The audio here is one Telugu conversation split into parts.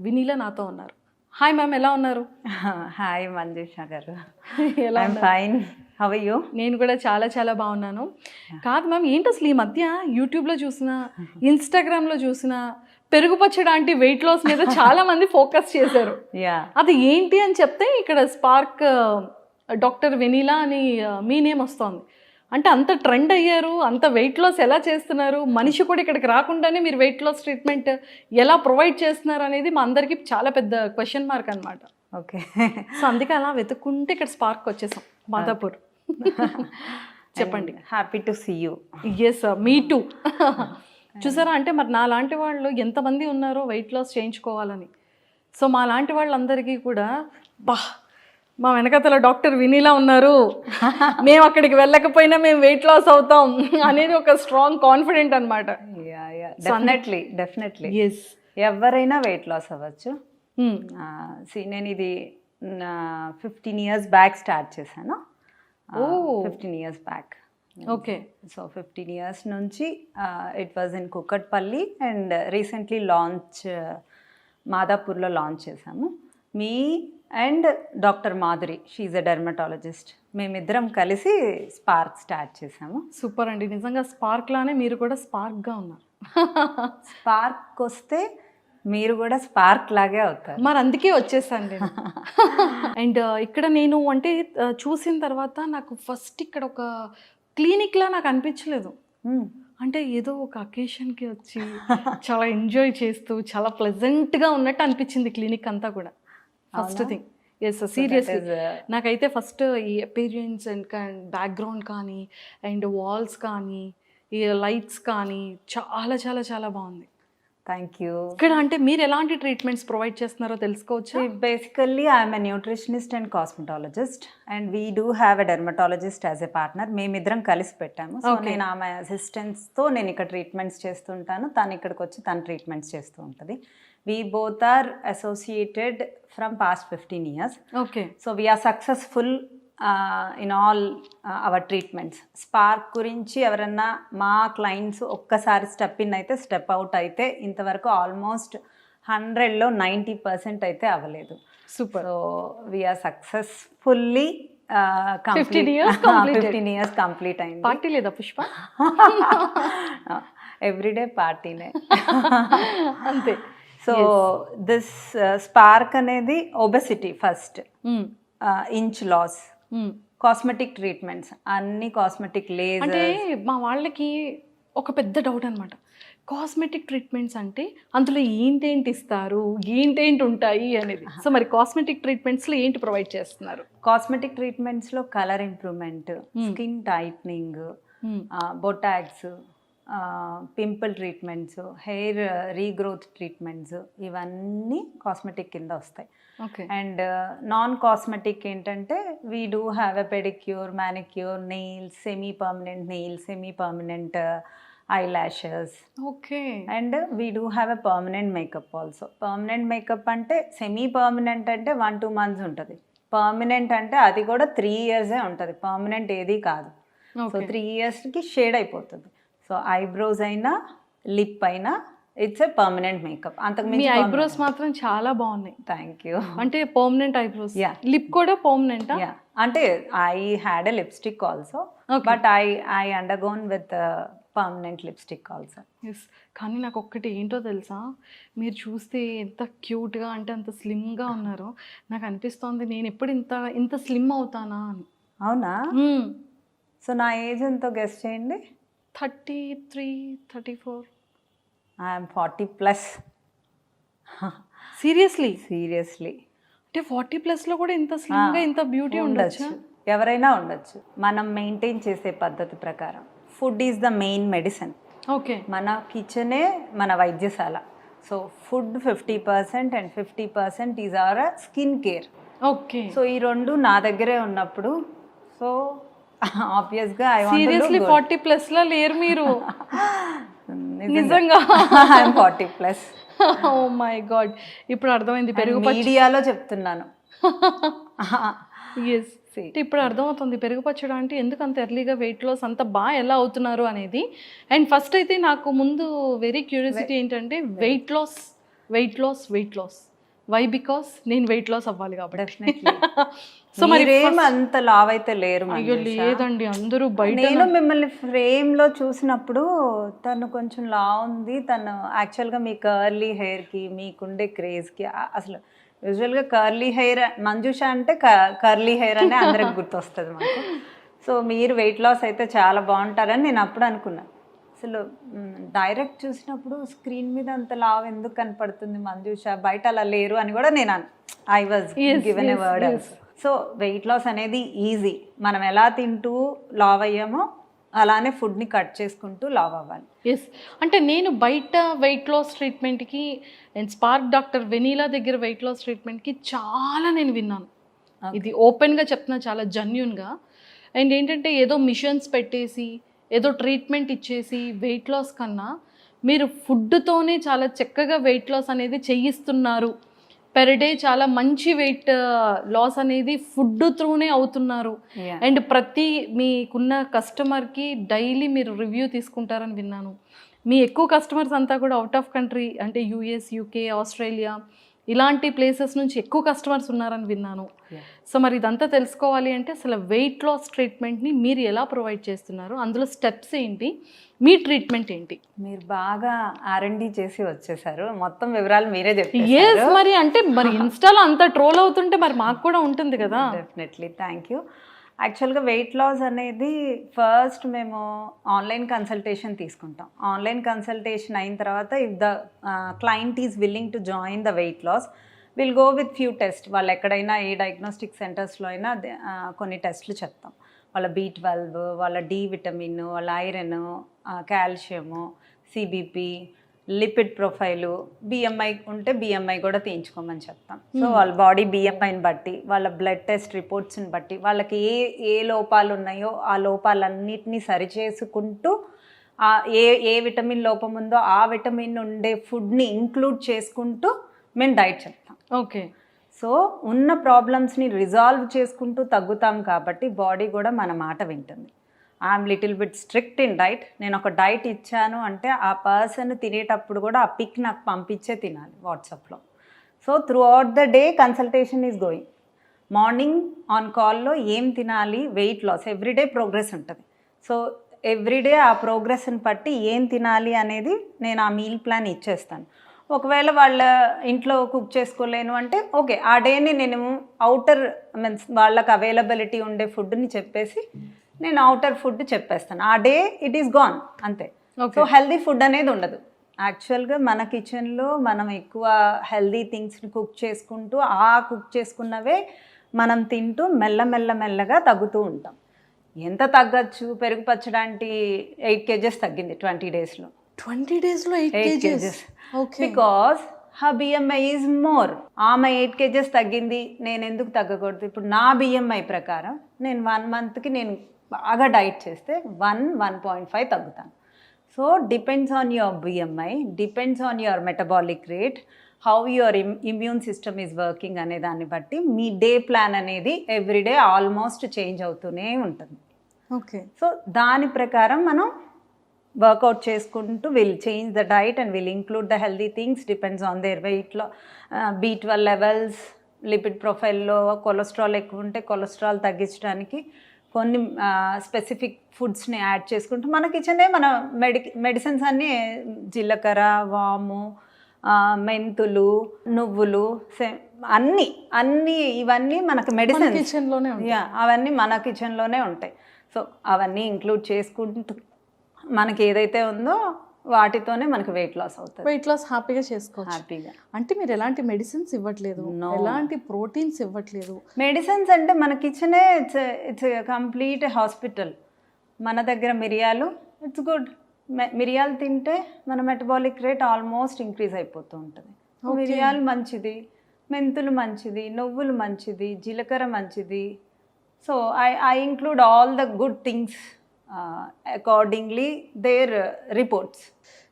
వినీలా నాతో ఉన్నారు. హాయ్ మ్యామ్, ఎలా ఉన్నారు? హాయ్ మంజుష గారు. ఎలా ఐఎమ్ ఉన్నారు? ఫైన్. How are you? నేను కూడా చాలా చాలా బాగున్నాను. కాదు మ్యామ్, ఏంటి అసలు ఈ మధ్య యూట్యూబ్లో చూసినా, ఇన్స్టాగ్రామ్లో చూసినా పెరుగు పచ్చడి లాంటి వెయిట్ లాస్ మీద చాలా మంది ఫోకస్ చేశారు. యా, అది ఏంటి అని చెప్తే ఇక్కడ స్పార్క్ డాక్టర్ వెనీలా అని మీ నేమ్ వస్తోంది. అంటే అంత ట్రెండ్ అయ్యారు, అంత వెయిట్ లాస్ ఎలా చేస్తున్నారు, మనిషి కూడా ఇక్కడికి రాకుండానే మీరు వెయిట్ లాస్ ట్రీట్మెంట్ ఎలా ప్రొవైడ్ చేస్తున్నారు అనేది మా అందరికీ చాలా పెద్ద క్వశ్చన్ మార్క్ అనమాట. ఓకే. సో అందుకే అలా వెతుక్కుంటే ఇక్కడ స్పార్క్ వచ్చేసాం, మాదాపూర్. చెప్పండి. Happy to see you. Yes, me too. చూసారా, అంటే మరి నా లాంటి వాళ్ళు ఎంతమంది ఉన్నారో వెయిట్ లాస్ చేయించుకోవాలని. సో మా లాంటి వాళ్ళందరికీ కూడా మా వెనకతల డాక్టర్ వినీలా ఉన్నారు, మేము అక్కడికి వెళ్ళకపోయినా మేము వెయిట్ లాస్ అవుతాం అనేది ఒక స్ట్రాంగ్ కాన్ఫిడెంట్ అనమాట. Yeah yeah, definitely definitely. Yes, ఎవరైనా వెయిట్ లాస్ అవ్వచ్చు. నేను ఇది 15 years బ్యాక్ స్టార్ట్ చేశాను. 15 years back. Okay. So 15 years నుంచి it was in Kukatpally and recently launch మాదాపూర్లో లాంచ్ చేశాము. Me and doctor Madhuri, she a dermatologist, మేమిద్దరం కలిసి స్పార్క్ స్టార్ట్ చేసాము. సూపర్ అండి, నిజంగా స్పార్క్ లానే మీరు కూడా స్పార్క్గా ఉన్నారు. స్పార్క్ వస్తే మీరు కూడా స్పార్క్ లాగే అవుతారు. మరి అందుకే వచ్చేసాను నేను. అండ్ ఇక్కడ నేను అంటే చూసిన తర్వాత నాకు ఫస్ట్ ఇక్కడ ఒక క్లినిక్లా నాకు అనిపించలేదు. అంటే ఏదో ఒక అకేషన్కి వచ్చి చాలా ఎంజాయ్ చేస్తూ చాలా ప్లెజెంట్గా ఉన్నట్టు అనిపించింది క్లినిక్ అంతా కూడా. ఫస్ట్ థింగ్, ఎస్ సీరియస్లీ నాకైతే ఫస్ట్ ఈ అపీరియన్స్ అండ్ బ్యాక్గ్రౌండ్ కానీ అండ్ వాల్స్ కానీ ఈ లైట్స్ కానీ చాలా చాలా చాలా బాగుంది. Thank you. ఇక్కడ అంటే మీరు ఎలాంటి ట్రీట్మెంట్స్ ప్రొవైడ్ చేస్తున్నారో తెలుసుకోవచ్చా? Basically I'm a nutritionist and cosmetologist and we do have a dermatologist as a partner. మేమిద్దరం కలిసి పెట్టాము. సో నేను ఆమె అసిస్టెంట్స్తో నేను ఇక్కడ ట్రీట్మెంట్స్ చేస్తుంటాను, తను ఇక్కడికి వచ్చి తను ట్రీట్మెంట్స్ చేస్తూ ఉంటుంది. We both are associated from past 15 years. Okay. So we are successful in all our treatments. Spark గురించి ఎవరన్నా మా క్లయింట్స్ ఒక్కసారి స్టెప్ ఇన్ అయితే స్టెప్ అవుట్ అయితే ఇంతవరకు ఆల్మోస్ట్ 100లో 90% అయితే అవ్వలేదు. Super. So we are successfully 15 years 15 years complete అయింది. పార్టీ లేదా పుష్ప? ఎవ్రీడే పార్టీనే. అంతే. సో దిస్ స్పార్క్ అనేది obesity first, inch loss, cosmetic treatments, అన్ని కాస్మెటిక్ లేజర్. అంటే మా వాళ్ళకి ఒక పెద్ద డౌట్ అనమాట, కాస్మెటిక్ ట్రీట్మెంట్స్ అంటే అందులో ఏంటేంటి ఇస్తారు, ఏంటేంటి ఉంటాయి అనేది. సో మరి కాస్మెటిక్ ట్రీట్మెంట్స్లో ఏంటి ప్రొవైడ్ చేస్తున్నారు? కాస్మెటిక్ ట్రీట్మెంట్స్లో colour improvement, skin tightening, botox, pimple treatments, hair regrowth treatments, ఇవన్నీ కాస్మెటిక్ కింద వస్తాయి. ఓకే. అండ్ నాన్ కాస్మెటిక్ ఏంటంటే we do have a pedicure, manicure, nails, semi permanent nails, semi permanent eye lashes. Okay. And we do have a permanent makeup also. Permanent makeup అంటే సెమీ పర్మనెంట్ అంటే 1-2 months ఉంటుంది. పర్మనెంట్ అంటే అది కూడా 3 years ఉంటుంది. పర్మనెంట్ ఏది కాదు. సో 3 yearsకి షేడ్ అయిపోతుంది. సో ఐబ్రోస్ అయినా లిప్ అయినా ఇట్స్ ఎ పర్మనెంట్ మేకప్. అంతకు మీ ఐబ్రోస్ మాత్రం చాలా బాగున్నాయి. Thank you. అంటే పర్మనెంట్ ఐబ్రోస్. యా. లిప్ కూడా పర్మనెంట్? యా, అంటే I had a lipstick also, but I undergone with permanent lipstick also. Yes. కానీ నాకు ఒక్కటి ఏంటో తెలుసా, మీరు చూస్తే ఎంత క్యూట్గా అంటే అంత స్లిమ్గా ఉన్నారో నాకు అనిపిస్తోంది నేను ఎప్పుడు ఇంత స్లిమ్ అవుతానా అని. అవునా? సో నా ఏజ్ ఎంతో గెస్ చేయండి. 33, 34. ఐఎమ్ 40+. సీరియస్లీ? సీరియస్లీ. అంటే 40+లో కూడా ఇంత స్లిమ్గా ఇంత బ్యూటీ ఉండొచ్చు? ఎవరైనా ఉండొచ్చు, మనం మెయింటైన్ చేసే పద్ధతి ప్రకారం. Food is the main medicine. Okay. మన కిచెనే మన వైద్యశాల. So food 50% and 50% is our skin care. Okay. So ఈ రెండు నా దగ్గరే ఉన్నప్పుడు సో ఆబ్వియస్గా సీరియస్లీ 40+లో లేరు మీరు? నిజంగా? ఐఎమ్ 40+. ఓ మై గాడ్, ఇప్పుడు అర్థమైంది. పెరుగు మీడియాలో చెప్తున్నాను. ఎస్, ఇప్పుడు అర్థమవుతుంది పెరుగు పచ్చడి అంటే ఎందుకు అంత ఎర్లీగా వెయిట్ లాస్ అంత బాగా ఎలా అవుతున్నారు అనేది. అండ్ ఫస్ట్ అయితే నాకు ముందు వెరీ క్యూరియాసిటీ ఏంటంటే weight loss weight loss why because నేను వెయిట్ లాస్ అవ్వాలి కాబట్టి డెఫినెట్లీ. సో మరి మీరేం అంత లావ్ అయితే లేరు అయ్యో మంజుష. లేదండి, అందరూ బయట నేను మిమ్మల్ని ఫ్రేమ్ లో చూసినప్పుడు తను కొంచెం లావ్ ఉంది. తను యాక్చువల్గా మీ కర్లీ హెయిర్ కి మీకుండే క్రేజ్ కి అసలు యూజువల్గా కర్లీ హెయిర్ మంజుష అంటే కర్లీ హెయిర్ అనే అందరికి గుర్తొస్తుంది మాకు. సో మీరు వెయిట్ లాస్ అయితే చాలా బాగుంటారని నేను అప్పుడు అనుకున్నాను. అసలు డైరెక్ట్ చూసినప్పుడు స్క్రీన్ మీద అంత లావ్ ఎందుకు కనపడుతుంది మంజుష, బయట అలా లేరు అని కూడా నేను I was given a word also. So weight loss అనేది ఈజీ. మనం ఎలా తింటూ లావ్ అయ్యామో అలానే ఫుడ్ని కట్ చేసుకుంటూ లావ్ అవ్వాలి. ఎస్, అంటే నేను బయట వెయిట్ లాస్ ట్రీట్మెంట్కి అండ్ స్పార్క్ డాక్టర్ వెనీలా దగ్గర వెయిట్ లాస్ ట్రీట్మెంట్కి చాలా నేను విన్నాను. ఇది ఓపెన్గా చెప్తున్నా, చాలా జెన్యూన్గా. అండ్ ఏంటంటే ఏదో మిషన్స్ పెట్టేసి ఏదో ట్రీట్మెంట్ ఇచ్చేసి వెయిట్ లాస్ కన్నా మీరు ఫుడ్తోనే చాలా చక్కగా వెయిట్ లాస్ అనేది చేయిస్తున్నారు. పెర్ డే చాలా మంచి వెయిట్ లాస్ అనేది ఫుడ్ త్రూనే అవుతున్నారు. అండ్ ప్రతి మీకున్న కస్టమర్కి డైలీ మీరు రివ్యూ తీసుకుంటారని విన్నాను. మీ ఎక్కువ కస్టమర్స్ అంతా కూడా అవుట్ ఆఫ్ కంట్రీ, అంటే యూఎస్, యూకే, ఆస్ట్రేలియా ఇలాంటి ప్లేసెస్ నుంచి ఎక్కువ కస్టమర్స్ ఉన్నారని విన్నాను. సో మరి ఇదంతా తెలుసుకోవాలి అంటే అసలు వెయిట్ లాస్ ట్రీట్మెంట్ని మీరు ఎలా ప్రొవైడ్ చేస్తున్నారు, అందులో స్టెప్స్ ఏంటి, మీ ట్రీట్మెంట్ ఏంటి? మీరు బాగా R&D చేసి వచ్చేసారు, మొత్తం వివరాలు మీరే ఎస్, చెప్పేశారు. మరి అంటే మరి ఇన్స్టాలో అంత ట్రోల్ అవుతుంటే మరి మాకు కూడా ఉంటుంది కదా. Definitely, thank you. యాక్చువల్గా వెయిట్ లాస్ అనేది ఫస్ట్ మేము ఆన్లైన్ కన్సల్టేషన్ తీసుకుంటాం. ఆన్లైన్ కన్సల్టేషన్ అయిన తర్వాత if the client is willing to join the weight loss, will go with few test. వాళ్ళు ఎక్కడైనా ఏ డయాగ్నోస్టిక్ సెంటర్స్లో అయినా కొన్ని టెస్ట్లు చెప్తాం. వాళ్ళ B12, వాళ్ళ D విటమిన్, వాళ్ళ iron, calcium, CBP, lipid profile, BMI ఉంటే BMI కూడా తీయించుకోమని చెప్తాం. సో వాళ్ళ బాడీ BMIని బట్టి, వాళ్ళ బ్లడ్ టెస్ట్ రిపోర్ట్స్ని బట్టి, వాళ్ళకి ఏ లోపాలు ఉన్నాయో ఆ లోపాలన్నిటినీ సరిచేసుకుంటూ ఏ విటమిన్ లోపం ఉందో ఆ విటమిన్ ఉండే ఫుడ్ని ఇంక్లూడ్ చేసుకుంటూ మేము డైట్ చెప్తాం. ఓకే. సో ఉన్న ప్రాబ్లమ్స్ని రిజాల్వ్ చేసుకుంటూ తగ్గుతాం కాబట్టి బాడీ కూడా మన మాట వింటుంది. I'm little bit strict in diet. నేను ఒక డైట్ ఇచ్చాను అంటే ఆ పర్సన్ తినేటప్పుడు కూడా ఆ పిక్ నాకు పంపించే తినాలి వాట్సాప్లో. So through out the day consultation is going. Morning on కాల్లో ఏం తినాలి, వెయిట్ లాస్, ఎవ్రీడే ప్రోగ్రెస్ ఉంటుంది. సో ఎవ్రీడే ఆ ప్రోగ్రెస్ని బట్టి ఏం తినాలి అనేది నేను ఆ మీల్ ప్లాన్ ఇచ్చేస్తాను. ఒకవేళ వాళ్ళ ఇంట్లో కుక్ చేసుకోలేను అంటే ఓకే, ఆ డేని నేను అవుటర్ మీన్స్ వాళ్ళకి అవైలబిలిటీ ఉండే ఫుడ్ని చెప్పేసి నేను అవుటర్ ఫుడ్ చెప్పేస్తాను. ఆ డే ఇట్ ఈస్ గాన్ అంతే. సో హెల్దీ ఫుడ్ అనేది ఉండదు. యాక్చువల్గా మన కిచెన్లో మనం ఎక్కువ హెల్దీ థింగ్స్ని కుక్ చేసుకుంటూ ఆ కుక్ చేసుకున్నవే మనం తింటూ మెల్లగా తగ్గుతూ ఉంటాం. ఎంత తగ్గచ్చు? పెరుగు పచ్చడానికి 8 kgs తగ్గింది 20 daysలో. 20 daysలో 8 kgs? Because her BMI is more. ఆమె 8 kgs తగ్గింది, నేను ఎందుకు తగ్గకూడదు? ఇప్పుడు నా BMI ప్రకారం నేను 1 monthకి నేను బాగా డైట్ చేస్తే 1.5 తగ్గుతాను. So depends on your BMI, depends on your metabolic rate, how your immune system is working అనే దాన్ని బట్టి మీ డే ప్లాన్ అనేది ఎవ్రీడే ఆల్మోస్ట్ చేంజ్ అవుతూనే ఉంటుంది. ఓకే. సో దాని ప్రకారం మనం వర్కౌట్ చేసుకుంటూ will change the diet and will include the healthy things depends on their వెయిట్లో. B12 లెవెల్స్, లిపిడ్ ప్రొఫైల్లో కొలెస్ట్రాల్ ఎక్కువ ఉంటే కొలెస్ట్రాల్ తగ్గించడానికి కొన్ని స్పెసిఫిక్ ఫుడ్స్ని యాడ్ చేసుకుంటూ మన కిచెనే మన మెడిసిన్స్ అన్నీ జీలకర్ర, వాము, మెంతులు, నువ్వులు, అన్నీ ఇవన్నీ మనకు మెడిసిన్ కిచెన్లోనే అవన్నీ మన కిచెన్లోనే ఉంటాయి. సో అవన్నీ ఇంక్లూడ్ చేసుకుంటూ మనకి ఏదైతే ఉందో వాటితోనే మనకి వెయిట్ లాస్ అవుతుంది. వెయిట్ లాస్ హ్యాపీగా చేసుకోవచ్చు. హ్యాపీగా. అంటే మీరు ఎలాంటి మెడిసిన్స్ ఇవ్వట్లేదు, ఎలాంటి ప్రోటీన్స్ ఇవ్వట్లేదు. మెడిసిన్స్ అంటే మన కిచెనే ఇట్స్ కంప్లీట్ హాస్పిటల్. మన దగ్గర మిరియాలు, ఇట్స్ గుడ్. మిరియాలు తింటే మన మెటబాలిక్ రేట్ ఆల్మోస్ట్ ఇంక్రీజ్ అయిపోతూ ఉంటుంది. మిరియాలు మంచిది, మెంతులు మంచిది, నువ్వులు మంచిది, జీలకర్ర మంచిది. So I include all the good things accordingly their reports.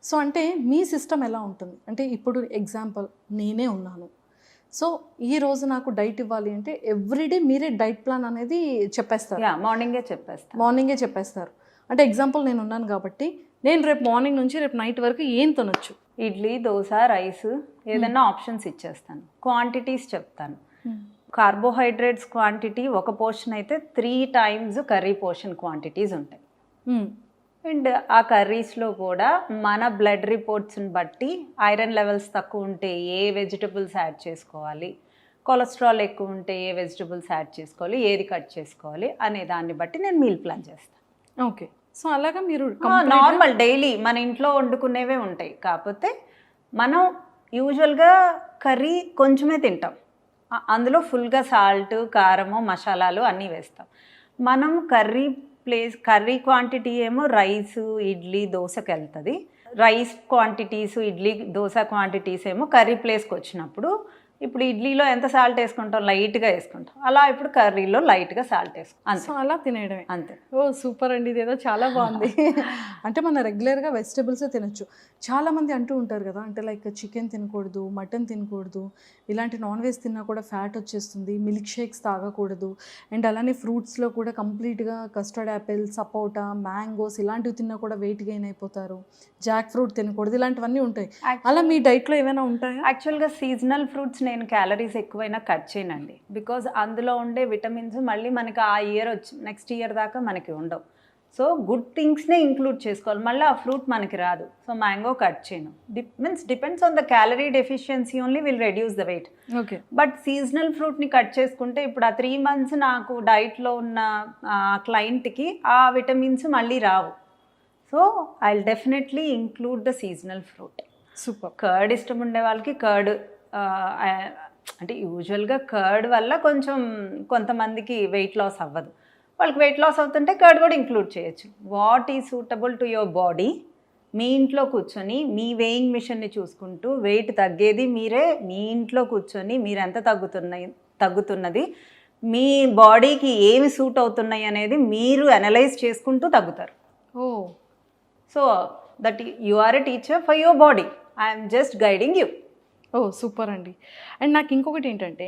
So అంటే మీ సిస్టమ్ ఎలా ఉంటుంది అంటే ఇప్పుడు ఎగ్జాంపుల్ నేనే ఉన్నాను. సో ఈ రోజు నాకు డైట్ ఇవ్వాలి అంటే ఎవ్రీడే మీరే డైట్ ప్లాన్ అనేది చెప్పేస్తారు. మార్నింగే చెప్పేస్తారు. అంటే ఎగ్జాంపుల్ నేను ఉన్నాను కాబట్టి నేను రేపు మార్నింగ్ నుంచి రేపు నైట్ వరకు ఏం తినొచ్చు? ఇడ్లీ, దోశ, రైస్ ఏదన్నా ఆప్షన్స్ ఇచ్చేస్తాను. క్వాంటిటీస్ చెప్తాను. కార్బోహైడ్రేట్స్ క్వాంటిటీ ఒక పోర్షన్ అయితే 3 times కర్రీ పోర్షన్ క్వాంటిటీస్ ఉంటాయి. అండ్ ఆ కర్రీస్లో కూడా మన బ్లడ్ రిపోర్ట్స్ని బట్టి ఐరన్ లెవెల్స్ తక్కువ ఉంటే ఏ వెజిటబుల్స్ యాడ్ చేసుకోవాలి, కొలెస్ట్రాల్ ఎక్కువ ఉంటే ఏ వెజిటబుల్స్ యాడ్ చేసుకోవాలి, ఏది కట్ చేసుకోవాలి అనే దాన్ని బట్టి నేను మీల్ ప్లాన్ చేస్తాను. ఓకే. సో అలాగా మీరు నార్మల్ డైలీ మన ఇంట్లో వండుకునేవే ఉంటాయి. కాకపోతే మనం యూజువల్గా కర్రీ కొంచెమే తింటాం, అందులో ఫుల్గా సాల్ట్, కారము, మసాలాలు అన్నీ వేస్తాం. మనం కర్రీ క్వాంటిటీ ఏమో రైస్, ఇడ్లీ, దోశకి వెళ్తుంది. Rice quantities, idli, dosa quantities ఏమో కర్రీ ప్లేస్కి వచ్చినప్పుడు ఇప్పుడు ఇడ్లీలో ఎంత సాల్ట్ వేసుకుంటాం, లైట్గా వేసుకుంటాం. అలా ఇప్పుడు కర్రీలో లైట్గా సాల్ట్ వేసుకుంటాం. సో అలా తినేయడమే అంతే. ఓ సూపర్ అండి, ఇదేదో చాలా బాగుంది. అంటే మనం రెగ్యులర్గా వెజిటబుల్సే తినొచ్చు. చాలామంది అంటూ ఉంటారు కదా, అంటే లైక్ చికెన్ తినకూడదు, మటన్ తినకూడదు, ఇలాంటి నాన్ వెజ్ తిన్నా కూడా ఫ్యాట్ వచ్చేస్తుంది, మిల్క్ షేక్స్ తాగకూడదు, అండ్ అలానే ఫ్రూట్స్లో కూడా కంప్లీట్గా కస్టర్డ్ యాపిల్, సపోటా, మ్యాంగోస్ ఇలాంటివి తిన్నా కూడా వెయిట్ గెయిన్ అయిపోతారు, జాక్ ఫ్రూట్ తినకూడదు, ఇలాంటివన్నీ ఉంటాయి. అలా మీ డైట్లో ఏమైనా ఉంటాయా? యాక్చువల్గా సీజనల్ ఫ్రూట్స్ నేను క్యాలరీస్ ఎక్కువైనా కట్ చేయనండి. బికాజ్ అందులో ఉండే విటమిన్స్ మళ్ళీ మనకి ఆ ఇయర్ నెక్స్ట్ ఇయర్ దాకా మనకి ఉండవు. సో గుడ్ థింగ్స్నే ఇంక్లూడ్ చేసుకోవాలి, మళ్ళీ ఆ ఫ్రూట్ మనకి రాదు. సో మ్యాంగో కట్ చేయను. Depends on the calorie deficiency only will reduce the weight. Okay. But seasonal ఫ్రూట్ని కట్ చేసుకుంటే ఇప్పుడు ఆ 3 months నాకు డైట్లో ఉన్న క్లయింట్కి ఆ విటమిన్స్ మళ్ళీ రావు. So I will definitely include the seasonal fruit. Super. Curd ఇష్టం ఉండే వాళ్ళకి కర్డ్, అంటే యూజువల్గా కర్డ్ వల్ల కొంచెం కొంతమందికి వెయిట్ లాస్ అవ్వదు, వాళ్ళకి వెయిట్ లాస్ అవుతుంటే కర్డ్ కూడా ఇంక్లూడ్ చేయొచ్చు. What is suitable to your body. మీ ఇంట్లో కూర్చొని మీ వేయింగ్ మిషన్ని చూసుకుంటూ వెయిట్ తగ్గేది మీరే. మీ ఇంట్లో కూర్చొని మీరు ఎంత తగ్గుతున్నది, మీ బాడీకి ఏమి సూట్ అవుతున్నాయి అనేది మీరు అనలైజ్ చేసుకుంటూ తగ్గుతారు. Oh so that you are a teacher for your body. I'm just guiding you. Oh super అండి. అండ్ నాకు ఇంకొకటి ఏంటంటే,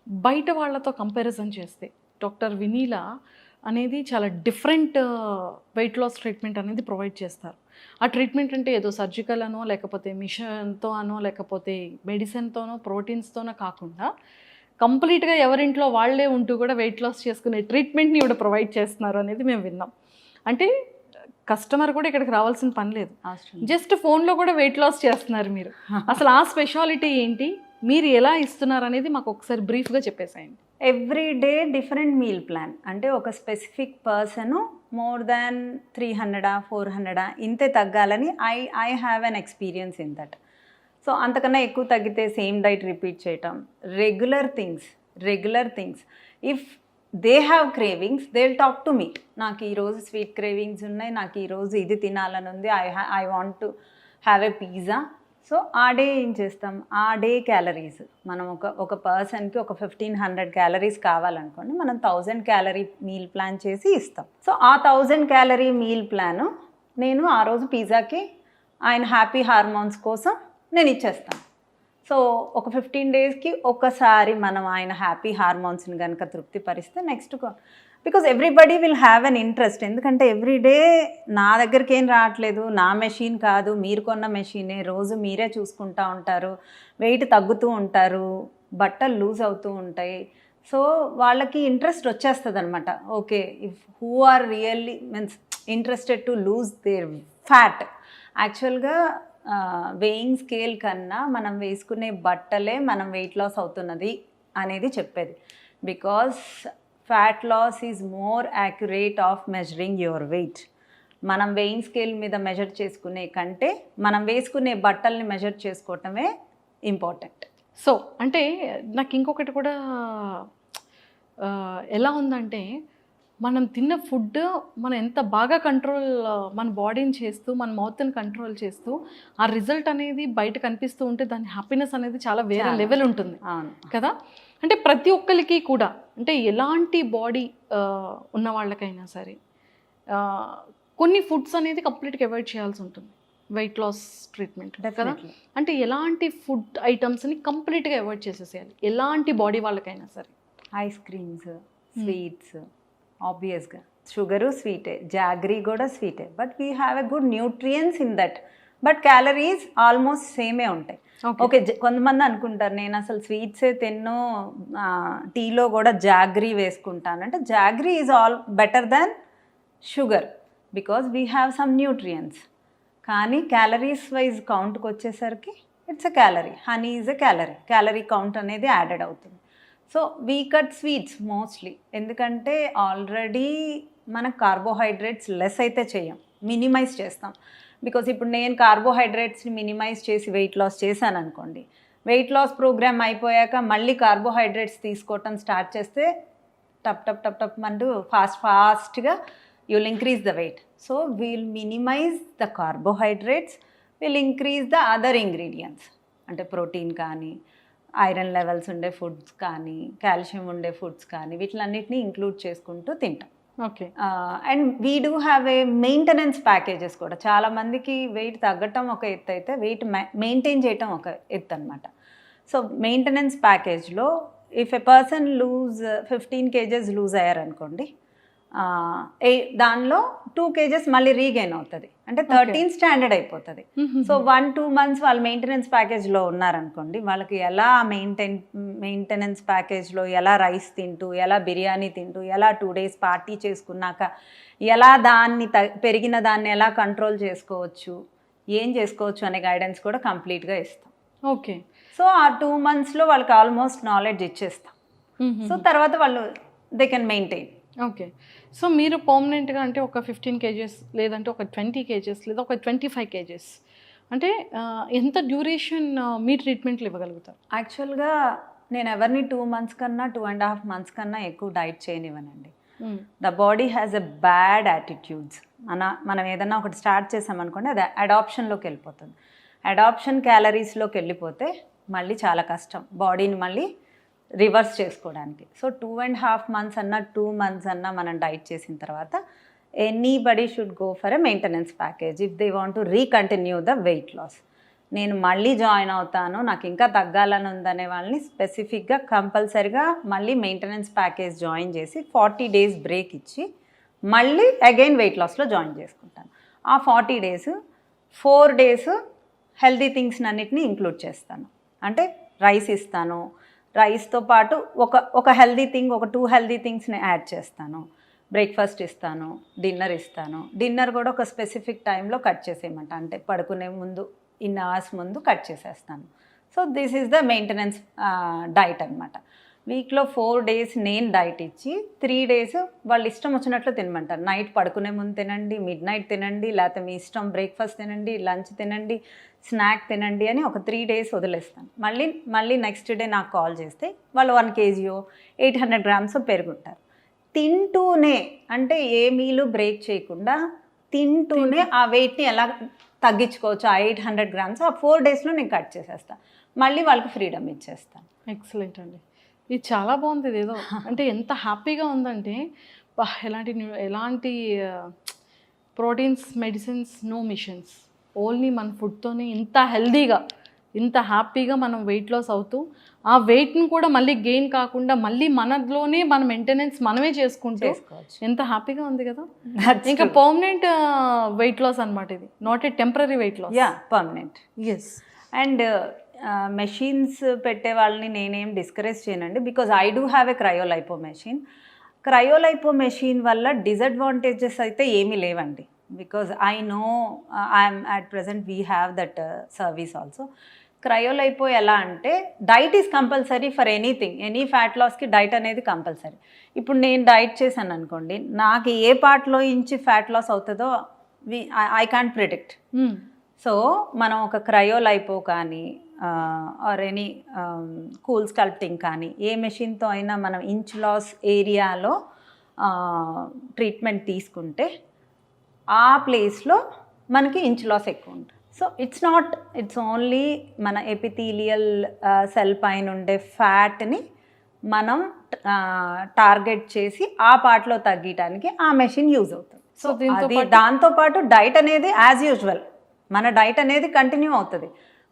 బయట వాళ్ళతో కంపారిజన్ చేస్తే డాక్టర్ వినీలా అనేది చాలా డిఫరెంట్ వెయిట్ లాస్ ట్రీట్మెంట్ అనేది ప్రొవైడ్ చేస్తారు. ఆ ట్రీట్మెంట్ అంటే ఏదో సర్జికల్ అనో, లేకపోతే మిషన్తో అనో, లేకపోతే మెడిసిన్తోనో, ప్రోటీన్స్తోనో కాకుండా కంప్లీట్గా ఎవరింట్లో వాళ్ళే ఉంటూ కూడా వెయిట్ లాస్ చేసుకునే ట్రీట్మెంట్ని ఇవిడ ప్రొవైడ్ చేస్తున్నారు అనేది మేము విన్నాం. అంటే కస్టమర్ కూడా ఇక్కడికి రావాల్సిన పని లేదు, జస్ట్ ఫోన్లో కూడా వెయిట్ లాస్ చేస్తున్నారు మీరు. అసలు ఆ స్పెషాలిటీ ఏంటి, మీరు ఎలా ఇస్తున్నారు అనేది మాకు ఒకసారి బ్రీఫ్గా చెప్పేసాయండి. Every day different meal plan. అంటే ఒక స్పెసిఫిక్ పర్సన్ మోర్ దాన్ 300 400 ఇంతే తగ్గాలని I have an experience in that. So అంతకన్నా ఎక్కువ తగ్గితే సేమ్ డైట్ రిపీట్ చేయటం. Regular things if they have cravings, they will talk to me. నాకు ఈరోజు స్వీట్ క్రేవింగ్స్ ఉన్నాయి, నాకు ఈరోజు ఇది తినాలని ఉంది, I want to have a pizza. So ఆ డే ఏం చేస్తాం, ఆ డే క్యాలరీస్ మనం ఒక పర్సన్కి ఒక 1500 క్యాలరీస్ కావాలనుకోండి, మనం 1000 క్యాలరీ మీల్ ప్లాన్ చేసి ఇస్తాం. సో ఆ 1000 క్యాలరీ మీల్ ప్లాను నేను ఆ రోజు పిజ్జాకి ఆయన హ్యాపీ హార్మోన్స్ కోసం నేను ఇచ్చేస్తాను. సో ఒక 15 daysకి ఒకసారి మనం ఆయన హ్యాపీ హార్మోన్స్ని కనుక తృప్తిపరిస్తే next, because everybody will have an interest. ఎందుకంటే ఎవ్రీడే నా దగ్గరికి ఏం రావట్లేదు, నా మెషిన్ కాదు, మీరు కొన్న మెషినే, రోజు మీరే చూసుకుంటూ ఉంటారు, వెయిట్ తగ్గుతూ ఉంటారు, బట్టలు లూజ్ అవుతూ ఉంటాయి. సో వాళ్ళకి ఇంట్రెస్ట్ వచ్చేస్తుంది అనమాట. Okay, if who are really means interested to lose their fat. యాక్చువల్గా వెయింగ్ స్కేల్ కన్నా మనం వేసుకునే బట్టలే మనం వెయిట్ లాస్ అవుతున్నది అనేది చెప్పేది. Because fat loss is more accurate of measuring your weight. మనం వెయింగ్ స్కేల్ మీద మెజర్ చేసుకునే కంటే మనం వేసుకునే బట్టల్ని మెజర్ చేసుకోవటమే ఇంపార్టెంట్. సో అంటే నాకు ఇంకొకటి కూడా ఎలా ఉందంటే, మనం తిన్న ఫుడ్ మనం ఎంత బాగా కంట్రోల్, మన బాడీని చేస్తూ, మన మౌత్ని కంట్రోల్ చేస్తూ, ఆ రిజల్ట్ అనేది బయట కనిపిస్తూ ఉంటే దాని హ్యాపీనెస్ అనేది చాలా వేరే లెవెల్ ఉంటుంది కదా. అంటే ప్రతి ఒక్కరికి కూడా, అంటే ఎలాంటి బాడీ ఉన్న వాళ్ళకైనా సరే కొన్ని ఫుడ్స్ అనేది కంప్లీట్గా అవాయిడ్ చేయాల్సి ఉంటుంది వెయిట్ లాస్ ట్రీట్మెంట్ కదా. అంటే ఎలాంటి ఫుడ్ ఐటమ్స్ని కంప్లీట్గా అవాయిడ్ చేసేసేయాలి ఎలాంటి బాడీ వాళ్ళకైనా సరే? ఐస్ క్రీమ్స్, స్వీట్స్ ఆబ్వియస్గా షుగరు స్వీటే, జాగ్రీ కూడా స్వీటే, but we have a good nutrients in that. But calories almost సేమే ఉంటాయి. ఓకే, కొంతమంది అనుకుంటారు నేను అసలు స్వీట్సే తిన్ను, టీలో కూడా జాగ్రీ వేసుకుంటాను అంటే jaggery is all better than sugar because we have some nutrients. కానీ క్యాలరీస్ వైజ్ కౌంట్కి వచ్చేసరికి it's a calorie, honey is a calorie, calorie count అనేది యాడెడ్ అవుతుంది. So we cut sweets mostly, ఎందుకంటే ఆల్రెడీ మనకు కార్బోహైడ్రేట్స్ లెస్ అయితే చేయం, మినిమైజ్ చేస్తాం. బికాస్ ఇప్పుడు నేను కార్బోహైడ్రేట్స్ని మినిమైజ్ చేసి వెయిట్ లాస్ చేశాను అనుకోండి, వెయిట్ లాస్ ప్రోగ్రామ్ అయిపోయాక మళ్ళీ కార్బోహైడ్రేట్స్ తీసుకోవటం స్టార్ట్ చేస్తే టప్ టప్ టప్ టప్ అంటూ ఫాస్ట్గా you'll increase the weight. So we'll minimize the carbohydrates, we'll increase the other ingredients. అంటే ప్రోటీన్ కానీ, ఐరన్ లెవెల్స్ ఉండే ఫుడ్స్ కానీ, కాల్షియం ఉండే ఫుడ్స్ కానీ, వీటిలన్నిటిని ఇంక్లూడ్ చేసుకుంటూ తింటాం. Okay. And we do have a maintenance packages కూడా. చాలామందికి వెయిట్ తగ్గటం ఒక ఎత్తు అయితే వెయిట్ మెయింటైన్ చేయటం ఒక ఎత్తు అనమాట. సో మెయింటెనెన్స్ ప్యాకేజ్లో if a person lose 15 kgs lose అయ్యారనుకోండి, దానిలో 2 kgs మళ్ళీ రీగెయిన్ అవుతుంది, అంటే 13 స్టాండర్డ్ అయిపోతుంది. సో 1-2 months వాళ్ళు మెయింటెనెన్స్ ప్యాకేజ్లో ఉన్నారనుకోండి, వాళ్ళకి ఎలా మెయింటెనెన్స్ ప్యాకేజ్లో ఎలా రైస్ తింటూ, ఎలా బిర్యానీ తింటూ, ఎలా 2 days పార్టీ చేసుకున్నాక ఎలా దాన్ని పెరిగిన దాన్ని ఎలా కంట్రోల్ చేసుకోవచ్చు, ఏం చేసుకోవచ్చు అనే గైడెన్స్ కూడా కంప్లీట్గా ఇస్తాం. ఓకే. సో ఆ 2 monthsలో వాళ్ళకి ఆల్మోస్ట్ నాలెడ్జ్ ఇచ్చేస్తాం. సో తర్వాత వాళ్ళు they can maintain. Okay. So మీరు పర్మనెంట్గా అంటే ఒక 15 kgs లేదంటే ఒక 20 kgs లేదా ఒక 25 kgs అంటే ఎంత డ్యూరేషన్ మీ ట్రీట్మెంట్లు ఇవ్వగలుగుతారు? యాక్చువల్గా నేను ఎవరిని 2 months కన్నా 2.5 months కన్నా ఎక్కువ డైట్ చేయనివ్వనండి. The body has a bad attitudes. మనం ఏదన్నా ఒకటి స్టార్ట్ చేసామనుకోండి, అది అడాప్షన్లోకి వెళ్ళిపోతుంది. అడాప్షన్ క్యాలరీస్లోకి వెళ్ళిపోతే మళ్ళీ చాలా కష్టం బాడీని మళ్ళీ రివర్స్ చేసుకోవడానికి. సో 2.5 months అన్నా 2 months అన్నా మనం డైట్ చేసిన తర్వాత anybody should go for a maintenance package if they want to recontinue the weight loss. నేను మళ్ళీ జాయిన్ అవుతాను, నాకు ఇంకా తగ్గాలని ఉందనే వాళ్ళని స్పెసిఫిక్గా కంపల్సరిగా మళ్ళీ మెయింటెనెన్స్ ప్యాకేజ్ జాయిన్ చేసి 40 days బ్రేక్ ఇచ్చి మళ్ళీ అగైన్ వెయిట్ లాస్లో జాయిన్ చేసుకుంటాను. ఆ 40 days 4 days హెల్దీ థింగ్స్ అన్నిటిని ఇంక్లూడ్ చేస్తాను. అంటే రైస్ ఇస్తాను, రైస్తో పాటు ఒక హెల్దీ థింగ్, ఒక 2 healthy thingsని యాడ్ చేస్తాను. బ్రేక్ఫాస్ట్ ఇస్తాను, డిన్నర్ ఇస్తాను. డిన్నర్ కూడా ఒక స్పెసిఫిక్ టైంలో కట్ చేసేయమంట, అంటే పడుకునే ముందు ఇన్ అవర్స్ ముందు కట్ చేసేస్తాను. So this is the maintenance diet అనమాట. వీక్లో 4 days నేను డైట్ ఇచ్చి 3 days వాళ్ళు ఇష్టం వచ్చినట్లు తినమంటారు. నైట్ పడుకునే ముందు తినండి, మిడ్ నైట్ తినండి, లేకపోతే మీ ఇష్టం బ్రేక్ఫాస్ట్ తినండి, లంచ్ తినండి, స్నాక్ తినండి అని ఒక 3 days వదిలేస్తాను. మళ్ళీ నెక్స్ట్ డే నాకు కాల్ చేస్తే వాళ్ళు 1 kg 800 grams పెరుగుంటారు. తింటూనే, అంటే ఏ మీలు బ్రేక్ చేయకుండా తింటూనే ఆ వెయిట్ని ఎలా తగ్గించుకోవచ్చు, ఆ 800 grams ఆ 4 daysలో నేను కట్ చేసేస్తాను. మళ్ళీ వాళ్ళకి ఫ్రీడమ్ ఇచ్చేస్తాను. ఎక్సలెంట్ అండి, ఇది చాలా బాగుంది. ఇదేదో అంటే ఎంత హ్యాపీగా ఉందంటే, ఎలాంటి proteins, medicines, no machines, only మన ఫుడ్తోనే ఇంత హెల్దీగా, ఇంత హ్యాపీగా మనం వెయిట్ లాస్ అవుతూ ఆ వెయిట్ని కూడా మళ్ళీ గెయిన్ కాకుండా మళ్ళీ మనలోనే మన మెయింటెనెన్స్ మనమే చేసుకుంటూ ఎంత హ్యాపీగా ఉంది కదా. ఇంకా పర్మనెంట్ వెయిట్ లాస్ అనమాట ఇది, not a temporary weight loss. Yeah, permanent. Yes. And machines పెట్టే వాళ్ళని నేనేం డిస్కరేజ్ చేయనండి, because I do have a cryolipo machine. Cryolipo machine వల్ల డిసడ్వాంటేజెస్ అయితే ఏమీ లేవండి, because I know I'm at present we have that service also. Cryolipo ఎలా అంటే diet is compulsory for anything, any fat లాస్కి డైట్ అనేది కంపల్సరీ. ఇప్పుడు నేను డైట్ చేశాను అనుకోండి, నాకు ఏ పార్ట్లో నుంచి ఫ్యాట్ లాస్ అవుతుందో ఐ కాంట్ ప్రిడిక్ట్. సో మనం ఒక క్రయోలైపో కానీ ఆర్ ఎనీ కూల్ స్కల్ప్టింగ్ కానీ ఏ మెషిన్తో అయినా మనం ఇంచ్ లాస్ ఏరియాలో ట్రీట్మెంట్ తీసుకుంటే ఆ ప్లేస్లో మనకి ఇంచ్ లాస్ ఎక్కువ ఉంటుంది. సో ఇట్స్ ఓన్లీ మన ఎపిథీలియల్ సెల్ పైన ఉండే ఫ్యాట్ని మనం టార్గెట్ చేసి ఆ పార్ట్లో తగ్గటానికి ఆ మెషిన్ యూజ్ అవుతుంది. సో దాంతోపాటు డైట్ అనేది యాజ్ యూజువల్ మన డైట్ అనేది కంటిన్యూ అవుతుంది.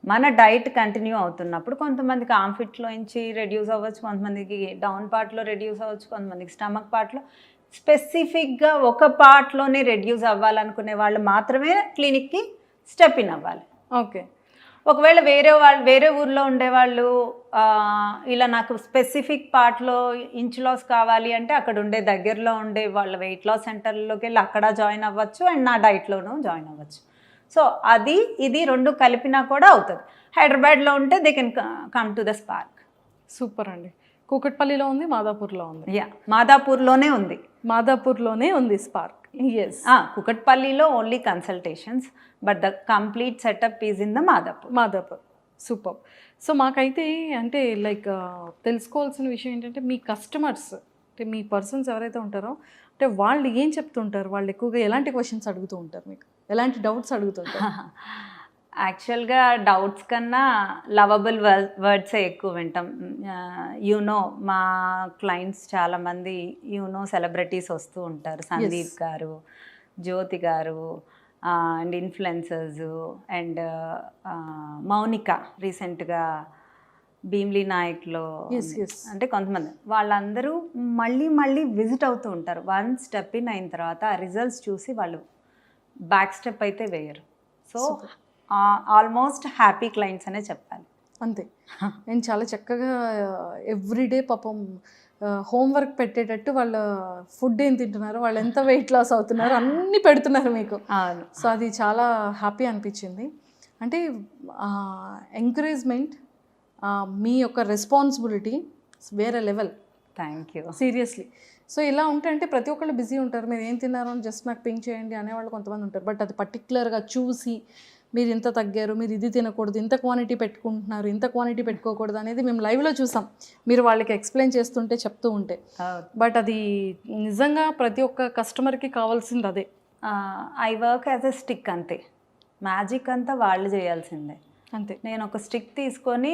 మన డైట్ కంటిన్యూ అవుతున్నప్పుడు కొంతమందికి ఆర్మ్ ఫిట్లో నుంచి రెడ్యూస్ అవ్వచ్చు, కొంతమందికి డౌన్ పార్ట్లో రెడ్యూస్ అవ్వచ్చు, కొంతమందికి స్టమక్ పార్ట్లో. స్పెసిఫిక్గా ఒక పార్ట్లోనే రెడ్యూస్ అవ్వాలనుకునే వాళ్ళు మాత్రమే క్లినిక్కి స్టెప్ ఇన్ అవ్వాలి. ఓకే. ఒకవేళ వేరే ఊర్లో ఉండేవాళ్ళు ఇలా నాకు స్పెసిఫిక్ పార్ట్లో ఇంచ్ లాస్ కావాలి అంటే అక్కడ ఉండే దగ్గరలో ఉండే వాళ్ళ వెయిట్ లాస్ సెంటర్లోకి వెళ్ళి అక్కడ జాయిన్ అవ్వచ్చు అండ్ నా డైట్లోనూ జాయిన్ అవ్వచ్చు. సో అది ఇది రెండు కలిపినా కూడా అవుతుంది. హైదరాబాద్లో ఉంటే they can come to the Spark. Super అండి. కూకట్పల్లిలో ఉంది, మాదాపూర్లో ఉంది. మాదాపూర్లోనే ఉంది. మాదాపూర్లోనే ఉంది స్పార్క్. ఎస్. కూకట్పల్లిలో only consultations, but the complete setup is in the Madhapur. Super. So మాకైతే అంటే లైక్ తెలుసుకోవాల్సిన విషయం ఏంటంటే మీ కస్టమర్స్ అంటే మీ పర్సన్స్ ఎవరైతే ఉంటారో అంటే వాళ్ళు ఏం చెప్తుంటారు, వాళ్ళు ఎక్కువగా ఎలాంటి క్వశ్చన్స్ అడుగుతూ ఉంటారు, మీకు ఎలాంటి డౌట్స్ అడుగుతుంటారు? యాక్చువల్గా డౌట్స్ కన్నా లవబుల్ వర్డ్సే ఎక్కువ వింటాం. యూనో మా క్లయింట్స్ చాలామంది సెలబ్రిటీస్ వస్తూ ఉంటారు. సందీప్ గారు, జ్యోతి గారు అండ్ ఇన్ఫ్లుయెన్సర్స్ అండ్ మౌనిక రీసెంట్గా భీమ్లీ నాయక్లో అంటే కొంతమంది వాళ్ళందరూ మళ్ళీ విజిట్ అవుతూ ఉంటారు. వన్ స్టెప్ ఇన్ అయిన తర్వాత ఆ రిజల్ట్స్ చూసి వాళ్ళు బ్యాక్ స్టెప్ అయితే వేయరు. సో ఆల్మోస్ట్ హ్యాపీ క్లయింట్స్ అనే చెప్పాలి. అంతే. నేను చాలా చక్కగా ఎవ్రీడే పాపం హోంవర్క్ పెట్టేటట్టు వాళ్ళ ఫుడ్ ఏం తింటున్నారు, వాళ్ళు ఎంత వెయిట్ లాస్ అవుతున్నారు అన్నీ పెడుతున్నారు మీకు. సో అది చాలా హ్యాపీ అనిపించింది. అంటే ఎంకరేజ్మెంట్, మీ యొక్క రెస్పాన్సిబిలిటీ వేరే level. Thank you. Seriously. So ఇలా ఉంటే అంటే ప్రతి ఒక్కళ్ళు బిజీ ఉంటారు, మీరు ఏం తిన్నారో అని జస్ట్ నాకు పింక్ చేయండి అనేవాళ్ళు కొంతమంది ఉంటారు. బట్ అది పర్టికులర్గా చూసి మీరు ఇంత తగ్గారు, మీరు ఇది తినకూడదు, ఇంత క్వాంటిటీ పెట్టుకుంటున్నారు, ఇంత క్వాంటిటీ పెట్టుకోకూడదు అనేది మేము లైవ్లో చూసాం, మీరు వాళ్ళకి ఎక్స్ప్లెయిన్ చేస్తుంటే చెప్తూ ఉంటే. బట్ అది నిజంగా ప్రతి ఒక్క కస్టమర్కి కావాల్సింది అదే. I work as a stick, అంతే. మ్యాజిక్ అంతా వాళ్ళు చేయాల్సిందే. అంతే. నేను ఒక స్టిక్ తీసుకొని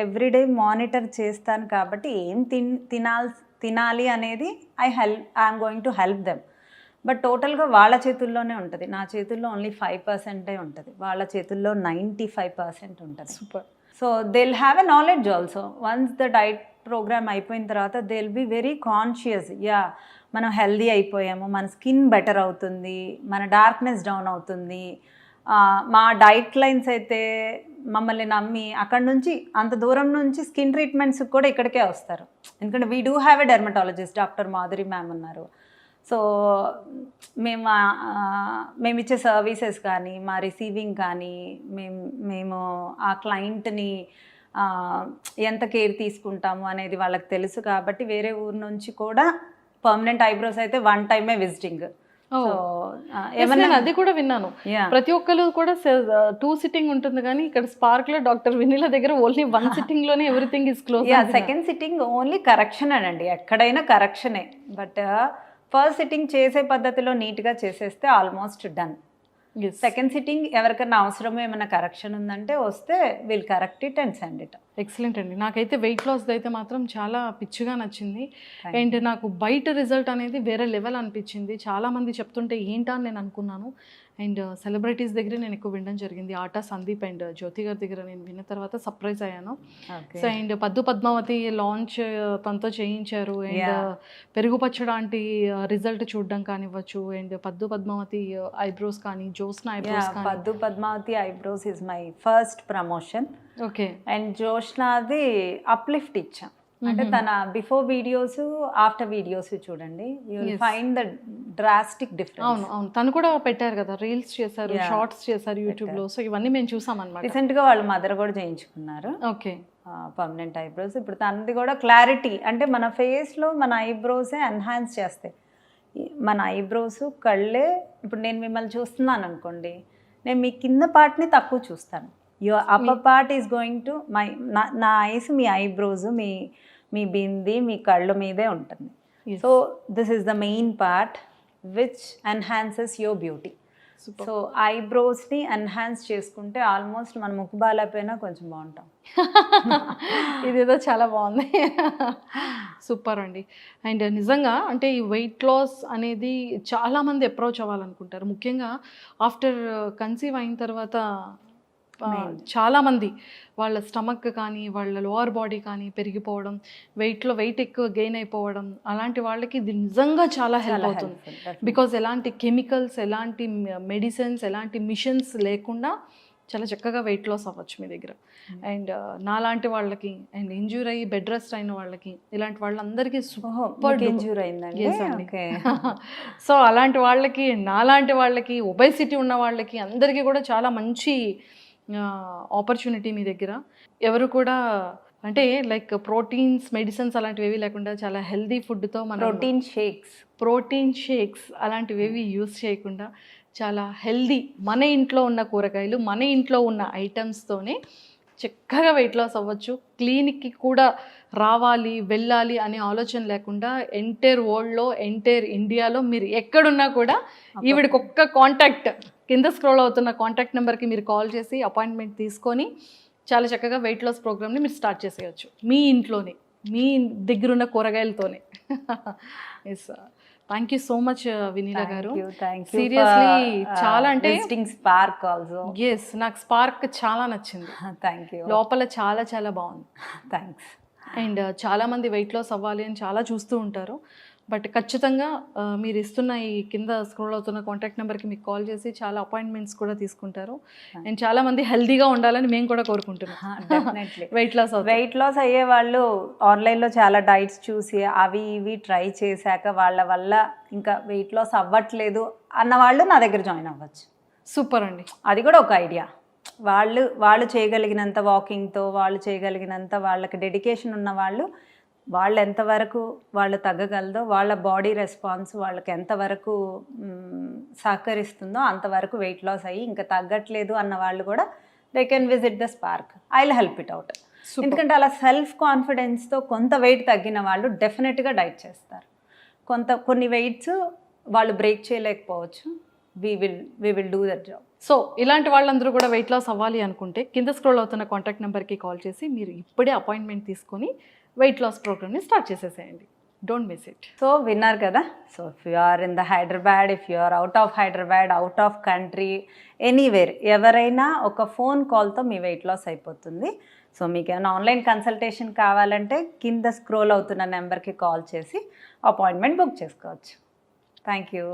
ఎవ్రీడే మానిటర్ చేస్తాను కాబట్టి ఏం తినాలి అనేది I'm going to help them. But టోటల్గా వాళ్ళ చేతుల్లోనే ఉంటుంది. నా చేతుల్లో ఓన్లీ 5% ఉంటుంది, వాళ్ళ చేతుల్లో 95% ఉంటుంది. Super. So they will have a knowledge also. Once the diet programme అయిపోయిన తర్వాత they will be very conscious. మనం హెల్దీ అయిపోయాము, మన స్కిన్ బెటర్ అవుతుంది, మన డార్క్నెస్ డౌన్ అవుతుంది. మా డైట్ లైన్స్ అయితే మమ్మల్ని నమ్మి అక్కడ నుంచి అంత దూరం నుంచి స్కిన్ ట్రీట్మెంట్స్ కూడా ఇక్కడికే వస్తారు. ఎందుకంటే we do have a dermatologist, doctor Madhuri ma'am ఉన్నారు. సో మేము ఇచ్చే సర్వీసెస్ కానీ, మా రిసీవింగ్ కానీ, మేము ఆ క్లయింట్ని ఎంత కేర్ తీసుకుంటాము అనేది వాళ్ళకి తెలుసు. కాబట్టి వేరే ఊరు నుంచి కూడా పర్మనెంట్ ఐబ్రోస్ అయితే 1 టైమే విజిటింగ్. అది కూడా విన్నాను. ప్రతి ఒక్కరు కూడా 2 సిట్టింగ్ ఉంటుంది, కానీ ఇక్కడ స్పార్క్ లో డాక్టర్ వినీల దగ్గర ఓన్లీ 1 సిట్టింగ్ లోనే everything is close. Second sitting only correction అండి, ఎక్కడైనా కరెక్షనే. బట్ ఫస్ట్ సిట్టింగ్ చేసే పద్ధతిలో నీట్గా చేసేస్తే ఆల్మోస్ట్ డన్. సెకండ్ సిట్టింగ్ ఎవరికైనా అవసరమో ఏమైనా కరెక్షన్ ఉందంటే వస్తే will correct it and send it. Excellent అండి. నాకైతే వెయిట్ లాస్ది అయితే మాత్రం చాలా పిచ్చిగా నచ్చింది. అండ్ నాకు బయట రిజల్ట్ అనేది వేరే లెవెల్ అనిపించింది. చాలామంది చెప్తుంటే ఏంటా అని నేను అనుకున్నాను. అండ్ సెలబ్రిటీస్ దగ్గర నేను ఎక్కువ వినడం జరిగింది. ఆటా సందీప్ అండ్ జ్యోతి గారి దగ్గర నేను విన్న తర్వాత సర్ప్రైజ్ అయ్యాను. సో అండ్ పద్దు పద్మావతి లాంచ్ తనతో చేయించారు. అండ్ పెరుగు పచ్చడాంటి రిజల్ట్ చూడడం కానివ్వచ్చు. అండ్ పద్దు పద్మావతి ఐబ్రోస్ కానీ, జోస్నా ఐబ్రోస్ కానీ. Paddu Padmavathi eyebrows is my first promotion. Okay. And జోష్నాది అప్లిఫ్ట్ ఇచ్చాం. అంటే తన బిఫోర్ వీడియోస్, ఆఫ్టర్ వీడియోస్ చూడండి, you will find the drastic difference. అవును, తను కూడా పెట్టారు కదా, రీల్స్ చేశారు, షార్ట్స్ చేశారు యూట్యూబ్ లో. సో ఇవన్నీ మేము చూసాం అన్నమాట. రీసెంట్ గా వాళ్ళ మదర్ కూడా చేయించుకున్నారు. ఓకే. Permanent eyebrows. ఇప్పుడు తనది కూడా క్లారిటీ, అంటే మన ఫేస్ లో మన ఐబ్రోసే ఎన్హాన్స్ చేస్తాయి. మన ఐబ్రోస్ కళ్ళే. ఇప్పుడు నేను మిమ్మల్ని చూస్తున్నాను అనుకోండి, నేను మీ కింద పార్ట్ని తక్కువ చూస్తాను. Your upper part is going to నా ఐస్, మీ ఐబ్రోస్, మీ బింది మీ కళ్ళు మీదే ఉంటుంది. So this is the main part which enhances your beauty. So ఐబ్రోస్ని ఎన్హాన్స్ చేసుకుంటే ఆల్మోస్ట్ మన ముక్కు బాగాలేకపోయినా కొంచెం బాగుంటాం. ఇదేదో చాలా బాగుంది. సూపర్ అండి. అండ్ నిజంగా అంటే ఈ వెయిట్ లాస్ అనేది చాలామంది అప్రోచ్ అవ్వాలనుకుంటారు. ముఖ్యంగా ఆఫ్టర్ కన్సీవ్ అయిన తర్వాత చాలామంది వాళ్ళ స్టమక్ కానీ వాళ్ళ లోవర్ బాడీ కానీ పెరిగిపోవడం, వెయిట్ ఎక్కువ గెయిన్ అయిపోవడం, అలాంటి వాళ్ళకి ఇది నిజంగా చాలా హెల్ప్ అవుతుంది. బికాజ్ ఎలాంటి కెమికల్స్, ఎలాంటి మెడిసిన్స్, ఎలాంటి మిషన్స్ లేకుండా చాలా చక్కగా వెయిట్ లాస్ అవ్వచ్చు మీ దగ్గర. అండ్ నాలాంటి వాళ్ళకి, అండ్ ఇంజ్యూర్ అయ్యి బెడ్ రెస్ట్ అయిన వాళ్ళకి, ఇలాంటి వాళ్ళందరికీ సూపర్ ఇంజ్యూర్ అయిందండి. సో అలాంటి వాళ్ళకి, నాలాంటి వాళ్ళకి, ఒబేసిటీ ఉన్న వాళ్ళకి అందరికీ కూడా చాలా మంచి ఆపర్చునిటీ మీ దగ్గర. ఎవరు కూడా అంటే లైక్ ప్రోటీన్స్, మెడిసిన్స్ అలాంటివి ఏవి లేకుండా చాలా హెల్దీ ఫుడ్తో మన ప్రోటీన్ షేక్స్ అలాంటివి ఏవి యూస్ చేయకుండా చాలా హెల్దీ మన ఇంట్లో ఉన్న కూరగాయలు, మన ఇంట్లో ఉన్న ఐటమ్స్తోనే చక్కగా వెయిట్ లాస్ అవ్వచ్చు. క్లినిక్కి కూడా రావాలి, వెళ్ళాలి అనే ఆలోచన లేకుండా ఎంటైర్ వరల్డ్లో, ఎంటైర్ ఇండియాలో మీరు ఎక్కడున్నా కూడా ఈవిడికి ఒక్క కాంటాక్ట్, కింద స్క్రోల్ అవుతున్న కాంటాక్ట్ నెంబర్కి మీరు కాల్ చేసి అపాయింట్మెంట్ తీసుకొని చాలా చక్కగా వెయిట్ లాస్ ప్రోగ్రామ్ని మీరు స్టార్ట్ చేసేయచ్చు మీ ఇంట్లోనే, మీ దగ్గరున్న కూరగాయలతోనే. Yes, thank you so much Vineela garu. Seriously చాలా అంటే స్పార్క్ ఆల్సో. ఎస్, నాకు స్పార్క్ చాలా నచ్చింది. Thank you. లోపల చాలా చాలా బాగుంది. థ్యాంక్స్. అండ్ చాలామంది వెయిట్ లాస్ అవ్వాలి అని చాలా చూస్తూ ఉంటారు. బట్ ఖచ్చితంగా మీరు ఇస్తున్న ఈ కింద స్క్రోల్ అవుతున్న కాంటాక్ట్ నెంబర్కి మీకు కాల్ చేసి చాలా అపాయింట్మెంట్స్ కూడా తీసుకుంటారు. అండ్ చాలామంది హెల్తీగా ఉండాలని మేము కూడా కోరుకుంటున్నాం. డెఫినెట్లీ వెయిట్ లాస్ అయ్యే వాళ్ళు ఆన్లైన్లో చాలా డైట్స్ చూసి అవి ఇవి ట్రై చేశాక వాళ్ళ వల్ల ఇంకా వెయిట్ లాస్ అవ్వట్లేదు అన్న వాళ్ళు నా దగ్గర జాయిన్ అవ్వచ్చు. సూపర్ అండి. అది కూడా ఒక ఐడియా. వాళ్ళు చేయగలిగినంత వాకింగ్తో, వాళ్ళు చేయగలిగినంత వాళ్ళకి డెడికేషన్ ఉన్న వాళ్ళు ఎంతవరకు వాళ్ళు తగ్గగలదో, వాళ్ళ బాడీ రెస్పాన్స్ వాళ్ళకి ఎంతవరకు సహకరిస్తుందో అంతవరకు వెయిట్ లాస్ అయ్యి ఇంకా తగ్గట్లేదు అన్న వాళ్ళు కూడా they can visit the spark. I will help it out. ఎందుకంటే అలా సెల్ఫ్ కాన్ఫిడెన్స్తో కొంత వెయిట్ తగ్గిన వాళ్ళు డెఫినెట్గా డైట్ చేస్తారు. కొన్ని వెయిట్స్ వాళ్ళు బ్రేక్ చేయలేకపోవచ్చు. We will do that job. So ఇలాంటి వాళ్ళందరూ కూడా వెయిట్ లాస్ అవ్వాలి అనుకుంటే కింద స్క్రోల్ అవుతున్న కాంటాక్ట్ నెంబర్కి కాల్ చేసి మీరు ఇప్పుడే అపాయింట్మెంట్ తీసుకొని వెయిట్ లాస్ ప్రోగ్రామ్ని స్టార్ట్ చేసేసేయండి. Don't miss it. సో విన్నారు కదా. So if you are in the Hyderabad, if you are out of Hyderabad, out of country, anywhere, ఎవరైనా ఒక ఫోన్ కాల్తో మీ వెయిట్ లాస్ అయిపోతుంది. సో మీకు ఏమైనా ఆన్లైన్ కన్సల్టేషన్ కావాలంటే కింద స్క్రోల్ అవుతున్న నెంబర్కి కాల్ చేసి అపాయింట్మెంట్ బుక్ చేసుకోవచ్చు. Thank you.